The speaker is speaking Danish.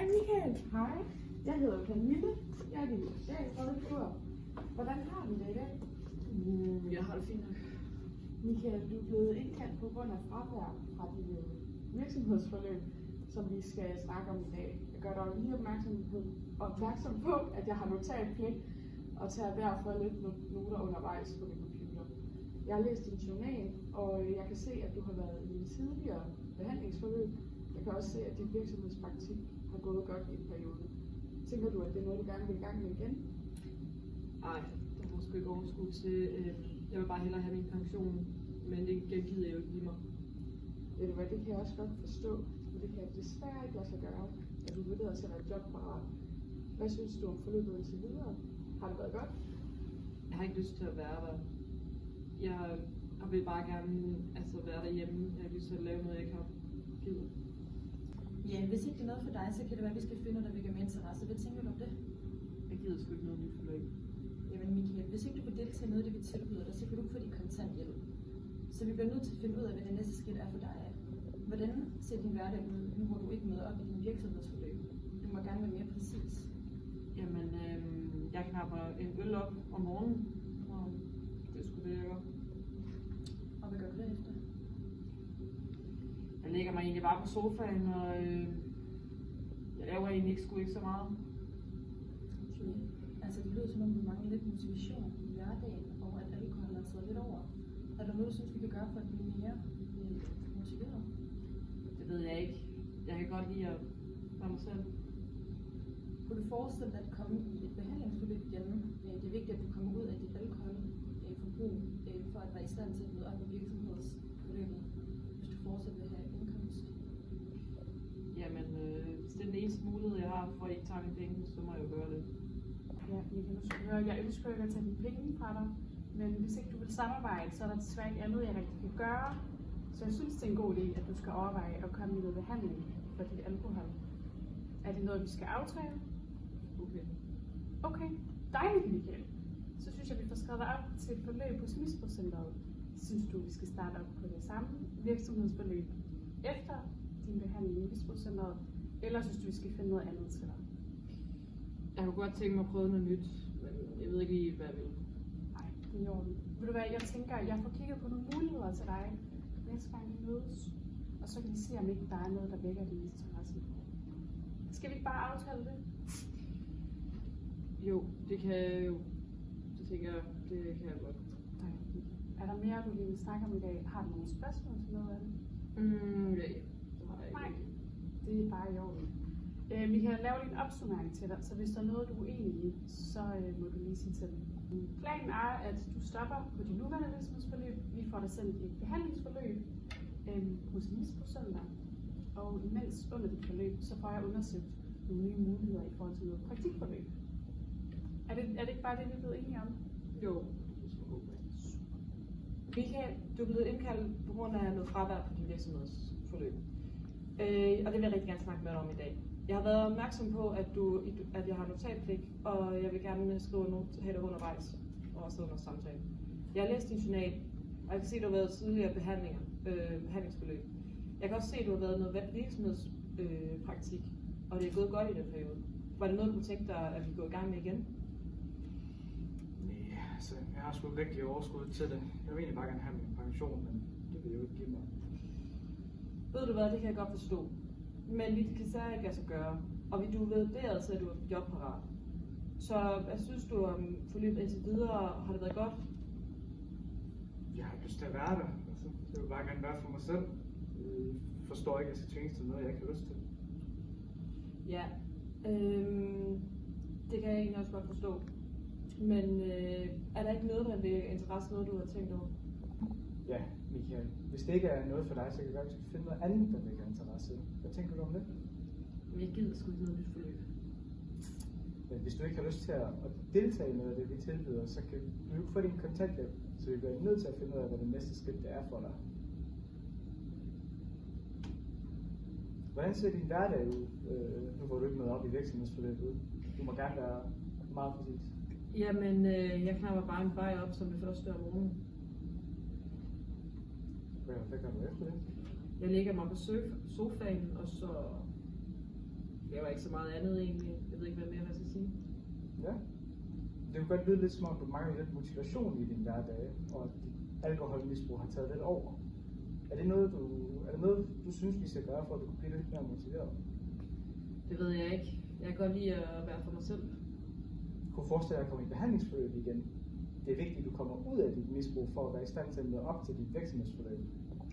Hej Michael. Hej, jeg hedder Pernille. Jeg er din socialrådgiver. Hvordan har du det i dag? Jeg har det fint nok. Michael, du er blevet indkaldt på grund af fravær fra dit virksomhedsforløb, som vi skal snakke om i dag. Jeg gør dig lige opmærksom på, at jeg har notatpligt og tager derfor lidt noter undervejs på min computer. Jeg har læst din journal, og jeg kan se, at du har været i en tidligere behandlingsforløb. Jeg kan også se, at din virksomhedspraktik har gået godt i en periode. Tænker du, at det er noget, du gerne vil i gang med igen? Nej, det har jeg sgu ikke overskud til. Jeg vil bare hellere have min pension, men det gider jeg jo ikke give mig. Ved du hvad, det kan jeg også godt forstå, men det kan desværre ikke lade sig gøre, at du vurderer til at være jobparat. Hvad synes du om forløbet indtil videre? Har det været godt? Jeg har ikke lyst til at være der. Jeg vil bare gerne være derhjemme. Jeg har lyst til at lave noget, jeg ikke har givet. Ja, hvis ikke det er noget for dig, så kan det være, at vi skal finde ud af, hvilken interesse. Hvad tænker du om det? Jeg gider sgu ikke noget nyt forløb. Jamen Michael, hvis ikke du vil deltage i noget af det, vi tilbyder dig, så kan du ikke få din kontanthjælp. Så vi bliver nødt til at finde ud af, hvad det næste skridt er for dig. Hvordan ser din hverdag ud, nu hvor du ikke møder op i din virksomhedsforløb? Du må gerne være mere præcis. Jamen, jeg knapper en øl op om morgenen, og det er sgu det, jeg gør. Og hvad gør du derefter? Jeg lægger mig egentlig bare på sofaen, og jeg laver egentlig ikke så meget. Okay. Altså det lyder som om, du mangler lidt motivation i hverdagen, og at alkohol har taget lidt over. Er der noget, du synes, vi kan gøre for at blive mere motiveret? Det ved jeg ikke. Jeg kan godt lide at være mig selv. Kunne du forestille dig at komme i et behandlingsforløb igen? Det er vigtigt, at du kommer ud af dit alkoholforbrug for at være i stand til at møde op i virksomhedsforløbet, hvis du fortsat vil have indkomst. Jamen, hvis det er den eneste mulighed, jeg har for at ikke tage mine penge, så må jeg jo gøre det. Ja, Michael, nu skal du høre, jeg ønsker ikke at tage dine penge fra dig, men hvis ikke du vil samarbejde, så er der desværre ikke andet, jeg rigtig kan gøre. Så jeg synes, det er en god idé, at du skal overveje at komme i noget behandling for dit alkohol. Er det noget, vi skal aftale? Okay. Okay, dejligt Michael. Så synes jeg, vi får skrevet dig op til et forløb hos Misbrugscenteret. Synes du, vi skal starte op på det samme virksomhedsforløb efter din behandling i Misbrugscenteret? Eller synes du, vi skal finde noget andet til dig? Jeg kunne godt tænke mig at prøve noget nyt, men jeg ved ikke lige, hvad jeg vil. Nej, det er i orden. Ved du hvad, jeg tænker, at jeg får kigget på nogle muligheder til dig næste gang vi mødes. Og så kan vi se, om ikke der er noget, der vækker din interesse. Skal vi ikke bare aftale det? Jo, det kan jo. Det tænker jeg, det kan jeg godt. Dejligt. Er der mere, du vil snakke om i dag? Har du nogle spørgsmål til noget af det? Ja, det har jeg ikke. Nej, det er bare i orden. Vi kan lave en opsummering til dig, så hvis der er noget, du er uenig i, så må du lige sige til det. Planen er, at du stopper på dit nuværende virksomhedsforløb. Vi får dig sendt et behandlingsforløb hos Misbrugscenter. Og imens under dit forløb, så får jeg undersøgt nogle nye muligheder i forhold til noget praktikforløb. Er det ikke bare det, vi er blevet enige om? Jo, det er sgu okay. Michael, du er blevet indkaldt på grund af noget fravær på din virksomhedsforløb. Og det vil jeg rigtig gerne snakke med dig om i dag. Jeg har været opmærksom på, at jeg har notatpligt, og jeg vil gerne have det undervejs, og også under samtalen. Jeg har læst din journal, og jeg kan se, at du har været tidligere behandlingsforløb. Jeg kan også se, at du har været noget virksomhedspraktik, og det er gået godt i den periode. Var det noget, du kunne tænke dig, at vi går i gang med igen? Nej, altså, jeg har sgu ikke rigtig overskud til det. Jeg vil egentlig bare gerne have min pension, men det vil jeg jo ikke give mig. Ved du hvad, det kan jeg godt forstå. Men vi kan særligt ikke lade sig gøre, og du vurderede til, at du er jobparat. Så hvad synes du om forløbet indtil videre? Har det været godt? Jeg har ikke lyst til at være der. Altså, jeg vil bare gerne være for mig selv. Jeg forstår ikke, at jeg skal tvinges til noget, jeg ikke har lyst til. Ja, det kan jeg egentlig også godt forstå. Men er der ikke noget, der vil interesse, noget du har tænkt over? Ja, Michael. Hvis det ikke er noget for dig, så kan det være, at vi skal finde noget andet, der vækker interesse. Hvad tænker du om det? Men jeg gider sgu ikke noget nyt forløb. Men hvis du ikke har lyst til at deltage i noget af det, vi tilbyder, så kan du ikke få din kontanthjælp. Så vi bliver nødt til at finde ud af, hvad det næste skridt det er for dig. Hvordan ser din hverdag ud, nu hvor du ikke møder op i virksomhedsforløbet ud? Du må gerne være meget præcis. Jamen, jeg knapper bare en vej op som det første om morgenen. Hvad gør du efter det? Jeg lægger mig på sofaen, og så laver ikke så meget andet egentlig. Jeg ved ikke, hvad mere jeg skal sige. Ja. Det kunne godt lyde lidt som om, du mangler lidt motivation i din hverdag, og at dit alkoholmisbrug har taget lidt over. Er det noget, du synes, vi skal gøre, for at du kan blive lidt mere motiveret? Det ved jeg ikke. Jeg kan godt lide at være for mig selv. Kunne forestille dig at komme i behandlingsforløb igen? Det er vigtigt, at du kommer ud af dit misbrug for at være i stand til at møde op til dit virksomhedsforløb.